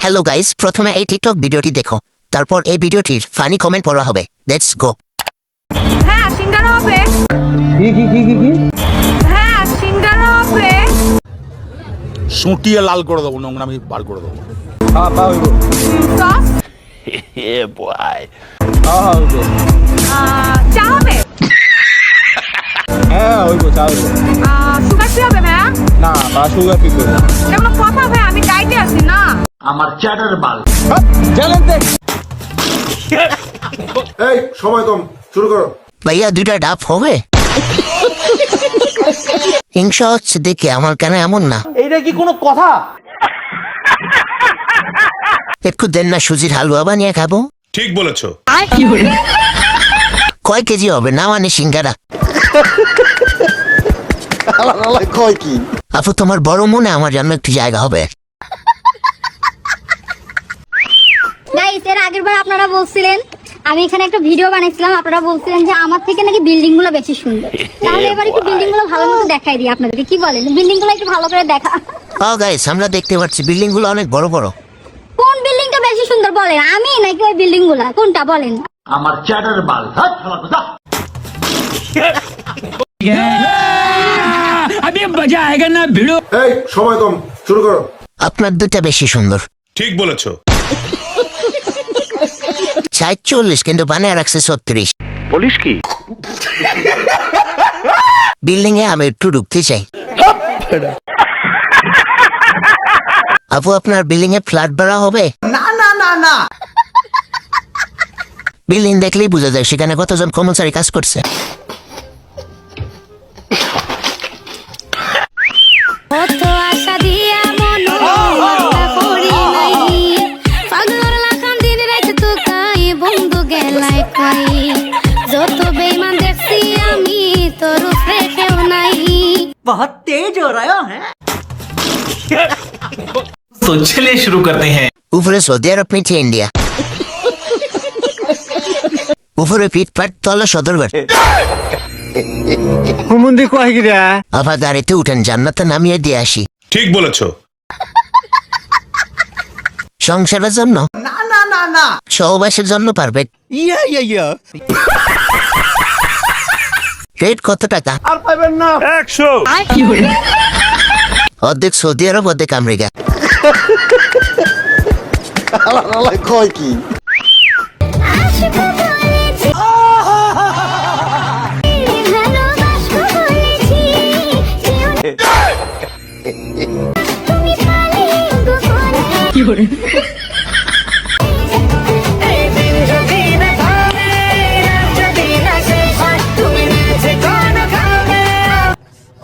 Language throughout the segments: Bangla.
হ্যালো গাইস, প্রথমে এই টিকটক ভিডিওটি দেখো, তারপর এই ভিডিওটির ফানি কমেন্ট পড়া হবে। Let's go. হ্যাঁ সিঙ্গারা হবে। কি হ্যাঁ সিঙ্গারা হবে। সুটিয়ে লাল করে দেবো, নোংরা আমি বার করে দেবো। সস চা হবে। সুগার ফ্রি হবে ভাইয়া? না সুগার ফ্রি করে কেমন কথা ভাই, আমি ডাইটে আছি না। আমার চ্যাটার বাল এই সময় কম, শুরু করো। ভাইয়া দুইটা ডাব হবে? হিংসা হচ্ছে দেখে আমার কেন এমন না। এইটা কি কোনো কথা? একটু দেন না, সুজির হালুয়া বানিয়ে খাবো। ঠিক বলেছো। কয় কেজি হবে না মানে সিঙ্গারা? কয় কি? আপু তোমার বড় মনে আমার জন্য একটু জায়গা হবে? গাইস, এর আগের বার আপনারা বলছিলেন, আমি এখানে একটা ভিডিও বানাইছিলাম, আপনারা বলছিলেন যে আমার থেকে নাকি বিল্ডিং গুলো বেশি সুন্দর। তাহলে এবার একটু বিল্ডিং গুলো ভালো মতো দেখাই দিই আপনাদেরকে, কি বলেন? বিল্ডিং গুলো একটু ভালো করে দেখা। ও গাইস, আমরা দেখতে পাচ্ছি বিল্ডিং গুলো অনেক বড় বড়। কোন বিল্ডিংটা বেশি সুন্দর বলেন? আমি নাকি ওই বিল্ডিং গুলা? কোনটা বলেন? আমার চ্যাটার বাল। এই সময় কম, শুরু করো। আপনার দুটা বেশি সুন্দর। ঠিক বলেছো। 40 কিন্তু বানিয়ে রাখছে 36। বলিস কি? বিল্ডিং এ আমি একটু ঢুকতে চাই। আপু আপনার বিল্ডিং এ ফ্ল্যাট ভাড়া হবে? না। বিল্ডিং দেখলেই বোঝা যায় সেখানে কতজন কর্মচারী কাজ করছে। बहुत तेज हो रहा है। तो चलिए शुरू करते हैं। উপরে সৌদি আরব, নিচে ইন্ডিয়া। উপরে পিটপাট, তলা সদরঘাট। হুমুন্দি কয় কি রে? আবার গাড়িতে উঠেন, জান্নাতে নামিয়ে দিয়ে আসি। ঠিক বলেছো। সংসারের জন্য ना সহবাসের জন্য পারবেন। ইয়া রেট কত টাকা? আর পাবেন না 100। অর্ধেক সৌদি আরব, অর্ধেক আমেরিকা। কয় কি?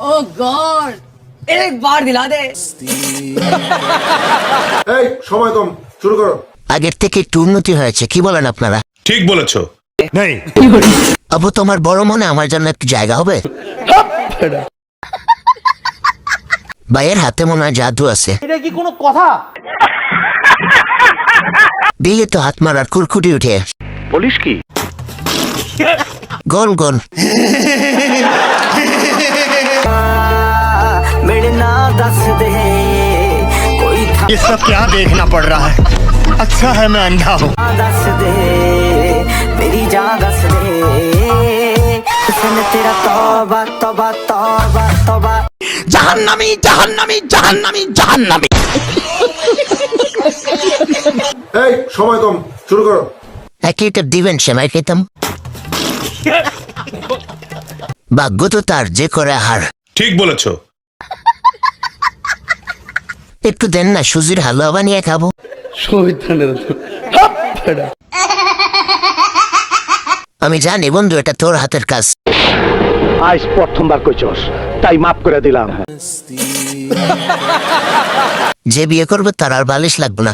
ओह गॉड, एक बार दिला दे। এই সময় কম, শুরু করো। আগের থেকে একটু উন্নতি হয়েছে, কি বলেন আপনারা? ঠিক বলেছো। আপু তোমার বড় মনে আমার জন্য একটু জায়গা হবে? ভাইয়ের হাতে মনে হয় জাদু আছে। এটা কি কোনো কথা? দিলে তো হাত মারার কুরকুটি উঠে। বলিস কি? গোল গোল। ये सब क्या देखना पड़ रहा है? अच्छा है मैं अंधा हूँ। मेरी जान दस दे, तेरा तौबा तौबा तौबा तौबा। জাহান্নামী জাহান্নামী জাহান্নামী জাহান্নামী। এই সময় কম, শুরু করো। একটা দিবেন সেমাই খেতাম। ভাগ্য তো তার যে করে হার। ঠিক বলেছো। একটু দেন না, সুজির হালুয়া বানিয়ে খাবো। আমি জানি বন্ধু, এটা তোর হাতের কাজ। আজ প্রথমবার কইছস, তাই মাফ করে দিলাম। যে বিয়ে করবে তার আর বালিশ লাগবে না।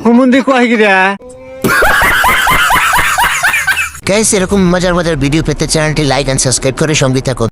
হুমুন্দি কয় কি রে? গাইস, এরকম মজার মজার ভিডিও পেতে চ্যানেলটি লাইক এন্ড সাবস্ক্রাইব করে সঙ্গে থাকুন।